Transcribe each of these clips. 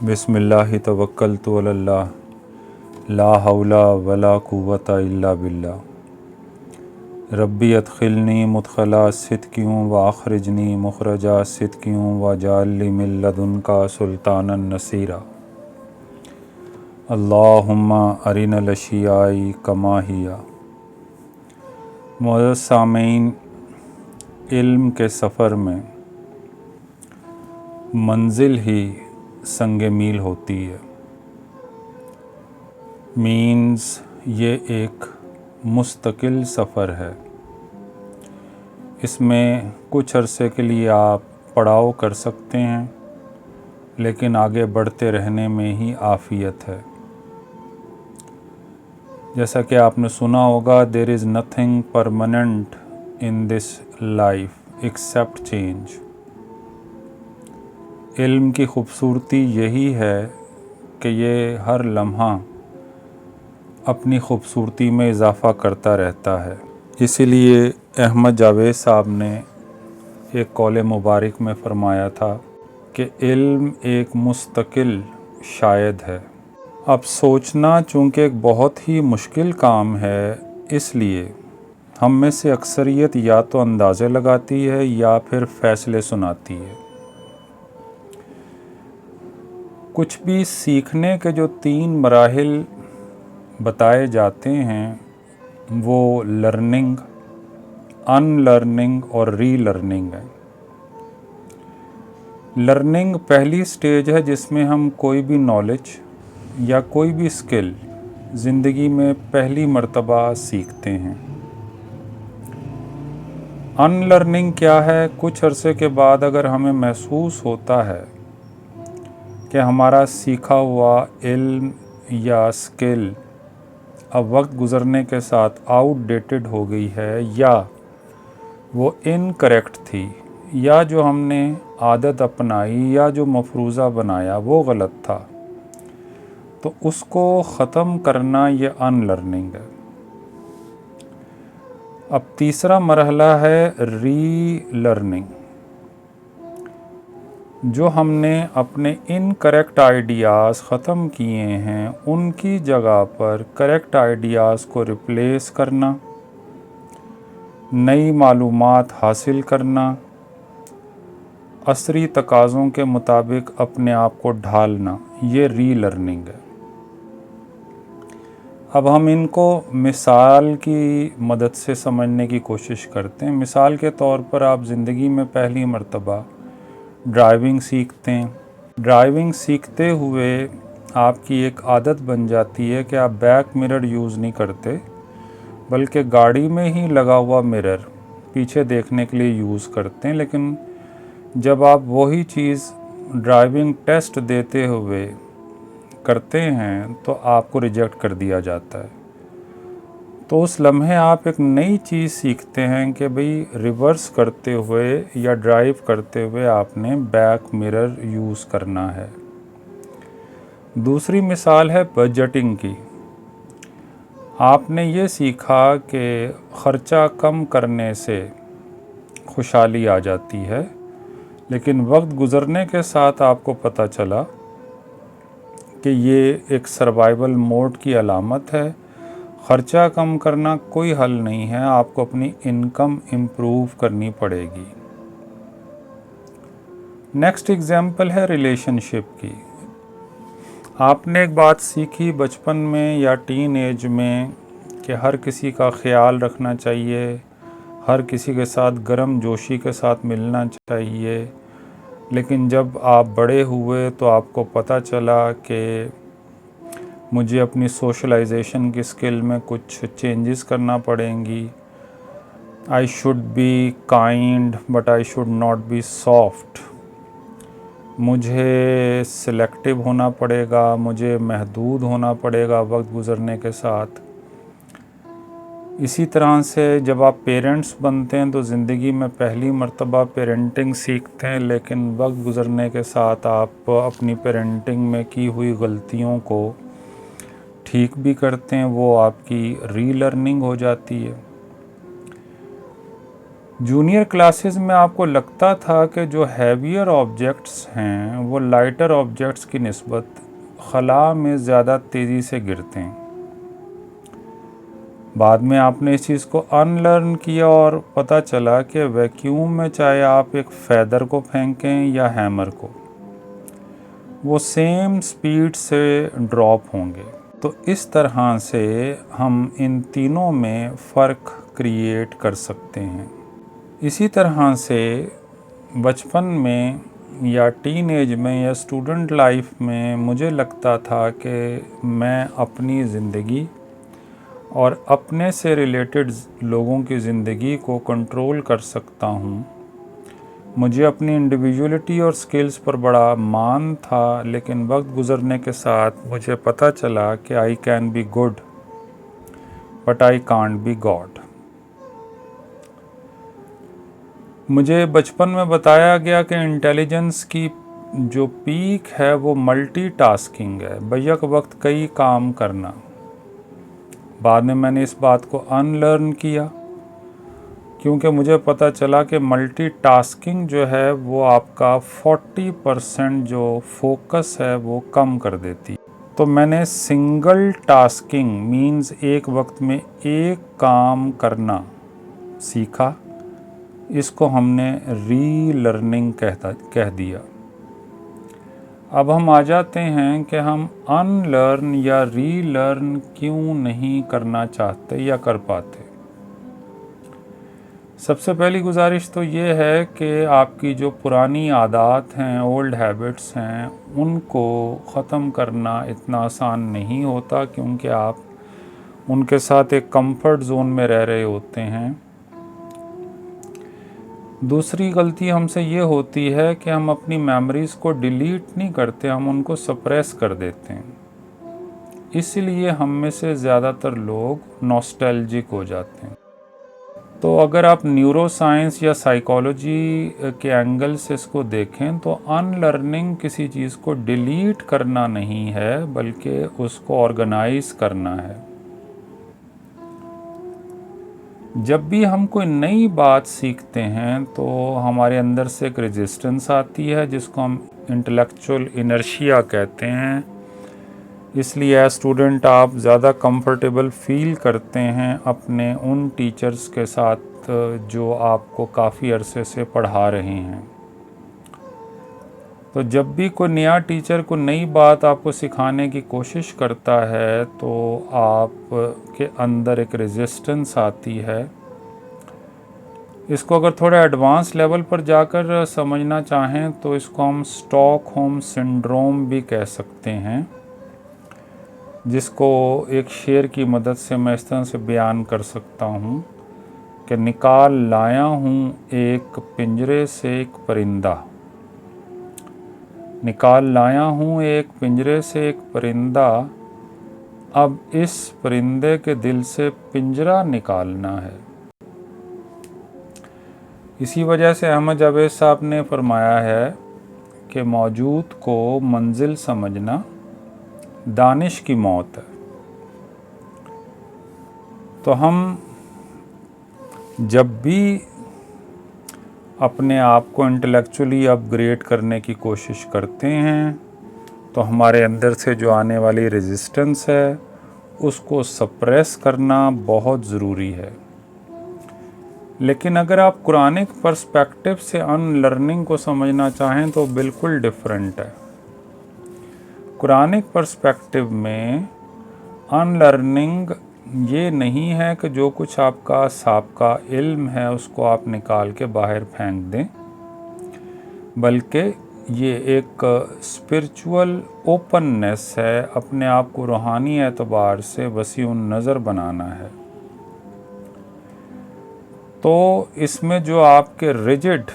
बिस्मिल्लाह तवक्कलतु अलल्लाह ला हौला वला कुव्वता इल्ला बिल्लाह रब्बी अदखिलनी मुदखला सिद्क़ियों व अखरिजनी मुखरजा सिद्क़ियों वजअलनी मिन लदुनका सुल्तानन नसीरा। अल्लाहुम्मा अरिनल अशियाई कमा हिया। मुअज़्ज़ज़ सामीन, इल्म के सफ़र में मंजिल ही संगे मील होती है। मीन्स ये एक मुस्तकिल सफ़र है। इसमें कुछ अरसे के लिए आप पड़ाव कर सकते हैं, लेकिन आगे बढ़ते रहने में ही आफ़ियत है। जैसा कि आपने सुना होगा, there is nothing permanent in this life except change. इल्म की खूबसूरती यही है कि ये हर लम्हा अपनी खूबसूरती में इजाफ़ा करता रहता है। इसीलिए अहमद जावेद साहब ने एक कौल मुबारक में फ़रमाया था कि इल्म एक मुस्तकिल शायद है। अब सोचना चूँकि एक बहुत ही मुश्किल काम है, इसलिए हम में से अक्सरियत या तो अंदाज़े लगाती है या फिर फ़ैसले सुनाती है। कुछ भी सीखने के जो 3 मराहिल बताए जाते हैं, वो लर्निंग, अनलर्निंग और रीलर्निंग है। लर्निंग पहली स्टेज है जिसमें हम कोई भी नॉलेज या कोई भी स्किल ज़िंदगी में पहली मर्तबा सीखते हैं। अनलर्निंग क्या है? कुछ अरसे के बाद अगर हमें महसूस होता है कि हमारा सीखा हुआ इल्म या स्किल अब वक्त गुज़रने के साथ आउटडेटेड हो गई है, या वो इनकरेक्ट थी, या जो हमने आदत अपनाई या जो मफरूज़ा बनाया वो गलत था, तो उसको ख़त्म करना ये अनलर्निंग है। अब तीसरा मरहला है री लर्निंग। जो हमने अपने इनकरेक्ट आइडियाज़ ख़त्म किए हैं, उनकी जगह पर करेक्ट आइडियाज़ को रिप्लेस करना, नई मालूमात हासिल करना, असरी तकाज़ों के मुताबिक अपने आप को ढालना, ये री लर्निंग है। अब हम इनको मिसाल की मदद से समझने की कोशिश करते हैं। मिसाल के तौर पर आप ज़िंदगी में पहली मर्तबा ड्राइविंग सीखते हैं। ड्राइविंग सीखते हुए आपकी एक आदत बन जाती है कि आप बैक मिरर यूज़ नहीं करते, बल्कि गाड़ी में ही लगा हुआ मिरर पीछे देखने के लिए यूज़ करते हैं। लेकिन जब आप वही चीज़ ड्राइविंग टेस्ट देते हुए करते हैं तो आपको रिजेक्ट कर दिया जाता है। तो उस लम्हे आप एक नई चीज़ सीखते हैं कि भाई रिवर्स करते हुए या ड्राइव करते हुए आपने बैक मिरर यूज़ करना है। दूसरी मिसाल है बजटिंग की। आपने ये सीखा कि ख़र्चा कम करने से खुशहाली आ जाती है, लेकिन वक्त गुज़रने के साथ आपको पता चला कि ये एक सर्वाइवल मोड की अलामत है। ख़र्चा कम करना कोई हल नहीं है, आपको अपनी इनकम इम्प्रूव करनी पड़ेगी। नेक्स्ट एग्जाम्पल है रिलेशनशिप की। आपने एक बात सीखी बचपन में या टीन एज में कि हर किसी का ख्याल रखना चाहिए, हर किसी के साथ गर्म जोशी के साथ मिलना चाहिए। लेकिन जब आप बड़े हुए तो आपको पता चला कि मुझे अपनी सोशलाइजेशन की स्किल में कुछ चेंजेस करना पड़ेंगी। I should be kind but I should not be soft. मुझे सिलेक्टिव होना पड़ेगा, मुझे महदूद होना पड़ेगा वक्त गुज़रने के साथ। इसी तरह से जब आप पेरेंट्स बनते हैं तो ज़िंदगी में पहली मर्तबा पेरेंटिंग सीखते हैं, लेकिन वक्त गुज़रने के साथ आप अपनी पेरेंटिंग में की हुई गलतियों को ठीक भी करते हैं, वो आपकी री लर्निंग हो जाती है। जूनियर क्लासेस में आपको लगता था कि जो हैवियर ऑब्जेक्ट्स हैं वो लाइटर ऑब्जेक्ट्स की निस्बत खला में ज़्यादा तेज़ी से गिरते हैं। बाद में आपने इस चीज़ को अनलर्न किया और पता चला कि वैक्यूम में चाहे आप एक फैदर को फेंकें या हैमर को, वो सेम स्पीड से ड्रॉप होंगे। तो इस तरह से हम इन तीनों में फ़र्क क्रिएट कर सकते हैं। इसी तरह से बचपन में या टीन एज में या स्टूडेंट लाइफ में मुझे लगता था कि मैं अपनी ज़िंदगी और अपने से रिलेटेड लोगों की ज़िंदगी को कंट्रोल कर सकता हूँ। मुझे अपनी इंडिविजुअलिटी और स्किल्स पर बड़ा मान था, लेकिन वक्त गुज़रने के साथ मुझे पता चला कि I can be good but I can't be God. मुझे बचपन में बताया गया कि इंटेलिजेंस की जो पीक है वो मल्टीटास्किंग है, बैक वक्त कई काम करना। बाद में मैंने इस बात को अनलर्न किया, क्योंकि मुझे पता चला कि मल्टीटास्किंग जो है वो आपका 40% जो फोकस है वो कम कर देती। तो मैंने सिंगल टास्किंग मीन्स एक वक्त में एक काम करना सीखा। इसको हमने री लर्निंग कह दिया। अब हम आ जाते हैं कि हम अनलर्न या री लर्न क्यों नहीं करना चाहते या कर पाते। सबसे पहली गुजारिश तो ये है कि आपकी जो पुरानी आदत हैं, ओल्ड हैबिट्स हैं, उनको ख़त्म करना इतना आसान नहीं होता, क्योंकि आप उनके साथ एक कंफर्ट जोन में रह रहे होते हैं। दूसरी गलती हमसे ये होती है कि हम अपनी मेमोरीज़ को डिलीट नहीं करते, हम उनको सप्रेस कर देते हैं। इसलिए हम में से ज़्यादातर लोग नॉस्टैल्जिक हो जाते हैं। तो अगर आप न्यूरो साइंस या साइकोलॉजी के एंगल से इसको देखें तो अनलर्निंग किसी चीज़ को डिलीट करना नहीं है, बल्कि उसको ऑर्गेनाइज करना है। जब भी हम कोई नई बात सीखते हैं तो हमारे अंदर से एक रेजिस्टेंस आती है, जिसको हम इंटेलेक्चुअल इनर्शिया कहते हैं। इसलिए एज स्टूडेंट आप ज़्यादा कंफर्टेबल फील करते हैं अपने उन टीचर्स के साथ जो आपको काफ़ी अरसे से पढ़ा रहे हैं। तो जब भी कोई नया टीचर को नई बात आपको सिखाने की कोशिश करता है तो आपके अंदर एक रेजिस्टेंस आती है। इसको अगर थोड़ा एडवांस लेवल पर जाकर समझना चाहें तो इसको हम स्टॉकहोम सिंड्रोम भी कह सकते हैं, जिसको एक शेर की मदद से मैं इस तरह से बयान कर सकता हूँ कि निकाल लाया हूँ एक पिंजरे से एक परिंदा, निकाल लाया हूँ एक पिंजरे से एक परिंदा, अब इस परिंदे के दिल से पिंजरा निकालना है। इसी वजह से अहमद जावेद साहब ने फरमाया है कि मौजूद को मंजिल समझना दानिश की मौत है। तो हम जब भी अपने आप को इंटेलेक्चुअली अपग्रेड करने की कोशिश करते हैं तो हमारे अंदर से जो आने वाली रेजिस्टेंस है उसको सप्रेस करना बहुत ज़रूरी है। लेकिन अगर आप कुरानिक पर्सपेक्टिव से अनलर्निंग को समझना चाहें तो बिल्कुल डिफरेंट है। कुरानिक पर्सपेक्टिव में अनलर्निंग ये नहीं है कि जो कुछ आपका साबका इल्म है उसको आप निकाल के बाहर फेंक दें, बल्कि ये एक स्पिरिचुअल ओपननेस है, अपने आप को रूहानी एतबार से वसीउन नज़र बनाना है। तो इसमें जो आपके रिजिड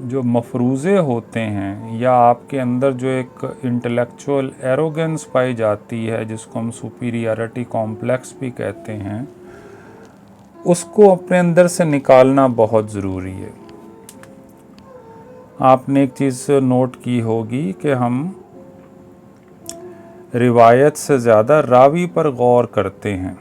जो मफरूज़े होते हैं या आपके अंदर जो एक इंटेलेक्चुअल एरोगेंस पाई जाती है, जिसको हम सुपीरियरिटी कॉम्प्लेक्स भी कहते हैं, उसको अपने अंदर से निकालना बहुत ज़रूरी है। आपने एक चीज़ नोट की होगी कि हम रिवायत से ज़्यादा रावी पर गौर करते हैं।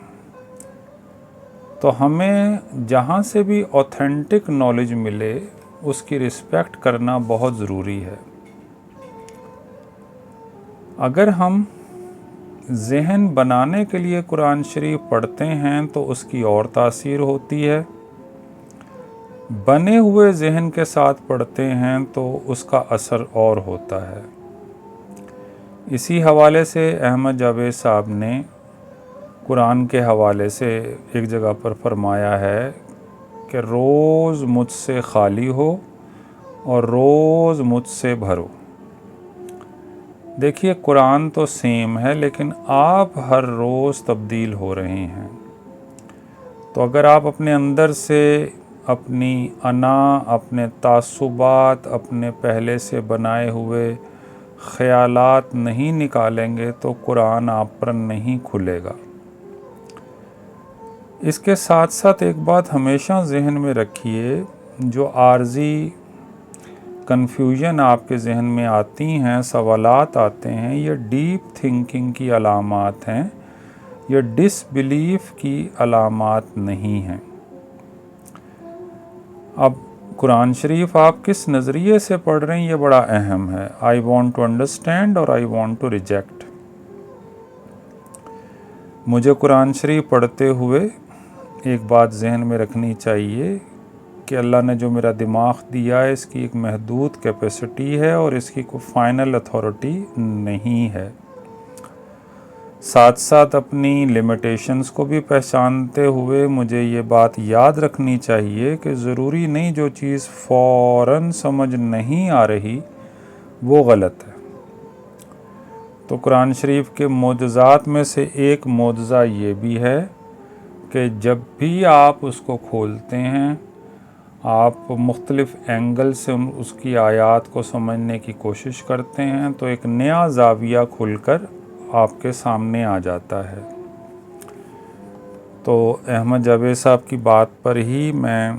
تو ہمیں جہاں سے بھی اوتھینٹک نالج ملے اس کی رسپیکٹ کرنا بہت ضروری ہے۔ اگر ہم ذہن بنانے کے لیے قرآن شریف پڑھتے ہیں تو اس کی اور تاثیر ہوتی ہے، بنے ہوئے ذہن کے ساتھ پڑھتے ہیں تو اس کا اثر اور ہوتا ہے۔ اسی حوالے سے احمد جاوید صاحب نے قرآن کے حوالے سے ایک جگہ پر فرمایا ہے کہ روز مجھ سے خالی ہو اور روز مجھ سے بھرو۔ دیکھیے قرآن تو سیم ہے لیکن آپ ہر روز تبدیل ہو رہے ہیں، تو اگر آپ اپنے اندر سے اپنی انا، اپنے تعصبات، اپنے پہلے سے بنائے ہوئے خیالات نہیں نکالیں گے تو قرآن آپ پر نہیں کھلے گا۔ اس کے ساتھ ساتھ ایک بات ہمیشہ ذہن میں رکھیے، جو عارضی کنفیوژن آپ کے ذہن میں آتی ہیں، سوالات آتے ہیں، یہ ڈیپ تھنکنگ کی علامات ہیں، یہ ڈس بلیف کی علامات نہیں ہیں۔ اب قرآن شریف آپ کس نظریے سے پڑھ رہے ہیں یہ بڑا اہم ہے۔ آئی وانٹ ٹو انڈرسٹینڈ اور آئی وانٹ ٹو ریجیکٹ۔ مجھے قرآن شریف پڑھتے ہوئے ایک بات ذہن میں رکھنی چاہیے کہ اللہ نے جو میرا دماغ دیا ہے اس کی ایک محدود کیپیسٹی ہے اور اس کی کوئی فائنل اتھارٹی نہیں ہے۔ ساتھ ساتھ اپنی لمیٹیشنز کو بھی پہچانتے ہوئے مجھے یہ بات یاد رکھنی چاہیے کہ ضروری نہیں جو چیز فوراً سمجھ نہیں آ رہی وہ غلط ہے۔ تو قرآن شریف کے معجزات میں سے ایک معجزہ یہ بھی ہے کہ جب بھی آپ اس کو کھولتے ہیں آپ مختلف اینگل سے اس کی آیات کو سمجھنے کی کوشش کرتے ہیں تو ایک نیا زاویہ کھل کر آپ کے سامنے آ جاتا ہے۔ تو احمد جاوید صاحب کی بات پر ہی میں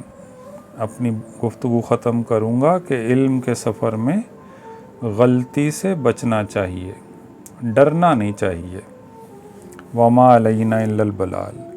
اپنی گفتگو ختم کروں گا کہ علم کے سفر میں غلطی سے بچنا چاہیے، ڈرنا نہیں چاہیے۔ وما علینا الا البلاغ۔